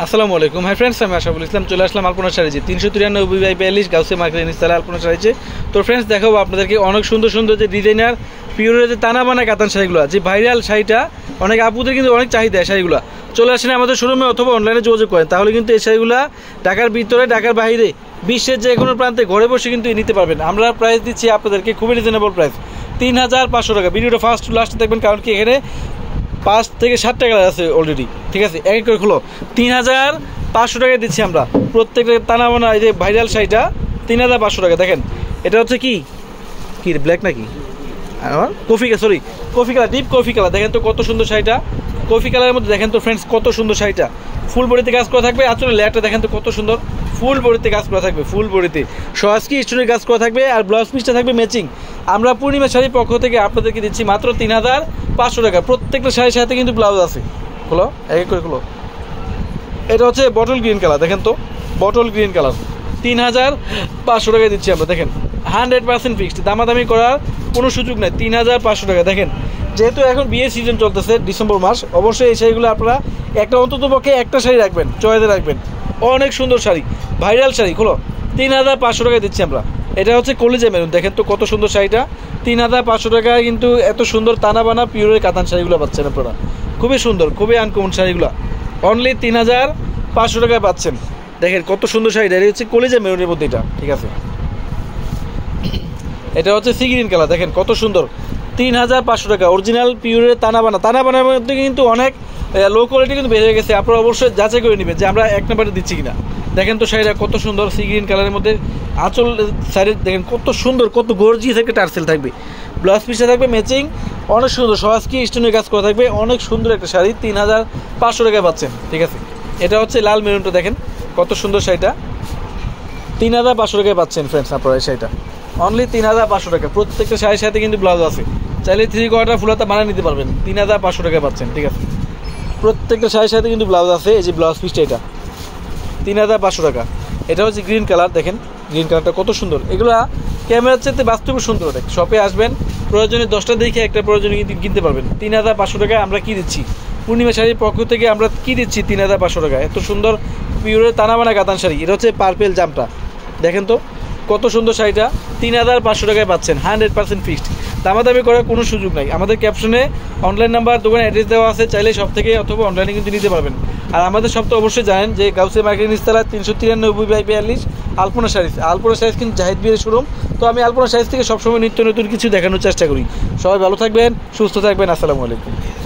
আসসালামু আলাইকুম। Hi friends, আমি আশাফুল ইসলাম চলে আসলাম আলপনা শাড়িতে 393/42 গাউসিয়া মার্কেট ইনস্টলে আলপনা শাড়িতে। তো ফ্রেন্ডস, দেখাবো আপনাদেরকে অনেক সুন্দর সুন্দর যে ডিজাইনার পিওরের যে টানা বানা কাতান শাড়িগুলো, যে ভাইরাল শাড়িটা অনেক আপুদের কিন্তু অনেক চাহিদা। শাড়িগুলো চলে আসেন আমাদের শোরুমে অথবা অনলাইনে যোগাযোগ করেন, তাহলে কিন্তু এই শাড়িগুলো ঢাকার ভিতরে ঢাকার বাইরে বিশ্বের যে কোনো প্রান্তে ঘরে বসে কিন্তু নিতে পারবেন। আমরা প্রাইস দিচ্ছি আপনাদেরকে খুবই রিজনেবল প্রাইস, 3500 টাকা। ভিডিওটা ফার্স্ট টু লাস্ট দেখবেন, কারণ কি এখানে 5 থেকে 7টা কালার আছে অলরেডি। ঠিক আছে, এক এক করে খুলো। 3500 টাকায় দিচ্ছি আমরা প্রত্যেকটা টানা বানা এই যে ভাইরাল শাড়িটা 3500 টাকা। দেখেন এটা হচ্ছে কি ব্ল্যাক নাকি coffee colour, deep coffee colour. দেখেন তো কত সুন্দর শাড়িটা, কফি কালারের মধ্যে। দেখেন তো ফ্রেন্ডস কত সুন্দর শাড়িটা, ফুল বডিতে কাজ করা থাকবে। আসলে লেয়ারটা দেখেন তো কত সুন্দর, ফুল বডিতে কাজ করা থাকবে, ফুল বডিতে সহজকি স্টোনের কাজ করা থাকবে। আর ব্লাউজ পিসটা থাকবে ম্যাচিং। আমরা পূর্ণিমা শাড়ির পক্ষ থেকে আপনাদেরকে দিচ্ছি মাত্র 3500 টাকা। প্রত্যেকটা শাড়ির সাথে কিন্তু ব্লাউজ আছে। খোলো, এক এক করে খোলো। এটা হচ্ছে বটল গ্রিন কালার। দেখেন তো বটল গ্রিন কালার, 3500 টাকায় দিচ্ছি আমরা। দেখেন 100% ফিক্সড, দামাদামি করার কোনো সুযোগ নেই। 3500 টাকা। দেখেন যেহেতু এখন বিয়ের সিজন চলতেছে, ডিসেম্বর মাস, অবশ্যই এই শাড়িগুলো আপনারা একটা অন্তত পক্ষে একটা শাড়ি রাখবেন, চয়েসে রাখবেন। অনেক সুন্দর শাড়ি, ভাইরাল শাড়ি। খোলো, 3500 টাকায় দিচ্ছি আমরা। এটা হচ্ছে কলিজা মেরুন। দেখেন তো কত সুন্দর শাড়িটা, 3500 টাকায় কিন্তু এত সুন্দর টানা বানা পিওরের কাতান শাড়িগুলো পাচ্ছেন আপনারা। খুবই সুন্দর, খুবই আনকমন শাড়িগুলো অনলি 3500 টাকায় পাচ্ছেন। দেখেন কত সুন্দর শাড়িটা, এটা হচ্ছে কলিজা মেরুনের মধ্যে এটা। ঠিক আছে, এটা হচ্ছে সি গ্রিন কালার। দেখেন কত সুন্দর, 3500 টাকা। অরিজিনাল পিওরের টানা বানার মধ্যে কিন্তু অনেক লো কোয়ালিটি কিন্তু বেড়ে গেছে। আপনারা অবশ্যই যাচাই করে নেবেন যে আমরা এক নম্বরে দিচ্ছি কিনা। দেখেন তো শাড়িটা কত সুন্দর, সি গ্রিন কালারের মধ্যে। আঁচল শাড়ি দেখেন কত সুন্দর, কত গর্জিয়াস একটা টার্সেল থাকবে। ব্লাউজ পিসটা থাকবে ম্যাচিং, অনেক সুন্দর সহজকি স্টোনের কাজ করা থাকবে। অনেক সুন্দর একটা শাড়ি 3500 টাকায় পাচ্ছেন। ঠিক আছে, এটা হচ্ছে লাল মেরুনটা। দেখেন কত সুন্দর শাড়িটা, 3500 টাকায় পাচ্ছেন ফ্রেন্ডস আপনারা এই শাড়িটা অনলি 3500 টাকা। প্রত্যেকটা শাড়ির সাথে কিন্তু ব্লাউজ আছে, চাইলে 3/4 ফুলাতা বানিয়ে নিতে পারবেন। 3500 টাকায় পাচ্ছেন। ঠিক আছে, প্রত্যেকটা শাড়ির সাথে কিন্তু ব্লাউজ আছে। এই যে ব্লাউজ পিসটা, এটা 3500 টাকা। এটা হচ্ছে গ্রিন কালার। দেখেন গ্রিন কালারটা কত সুন্দর। এগুলো ক্যামেরার চেয়ে বাস্তবে সুন্দর। দেখ, শপে আসবেন, প্রয়োজনে 10টা দেখে একটা প্রয়োজনে কিন্তু কিনতে পারবেন। 3500 টাকায় আমরা কি দিচ্ছি পূর্ণিমা শাড়ির পক্ষ থেকে, আমরা কি দিচ্ছি 3500 টাকায় এত সুন্দর পিওরের টানাবানা কাতান শাড়ি। এটা হচ্ছে পার্পেল জামটা। দেখেন তো কত সুন্দর শাড়িটা 3500 টাকায় পাচ্ছেন, 100% ফিক্সড, দামাদামি করার কোনো সুযোগ নাই। আমাদের ক্যাপশনে অনলাইন নাম্বার, দোকানের অ্যাড্রেস দেওয়া আছে, চাইলে সব থেকে অথবা অনলাইনে কিন্তু নিতে পারবেন। আর আমাদের সব তো অবশ্যই জানেন যে গাউসিয়া মার্কেট ইনস্টলা 393/42 আলপনা শাড়ি। আলপনা শাড়ি কিন্তু জাহিদ বিয়ের শোরুম। তো আমি আলপনা শাড়ি থেকে সবসময় নিত্য নতুন কিছু দেখানোর চেষ্টা করি। সবাই ভালো থাকবেন, সুস্থ থাকবেন। আসসালামু আলাইকুম।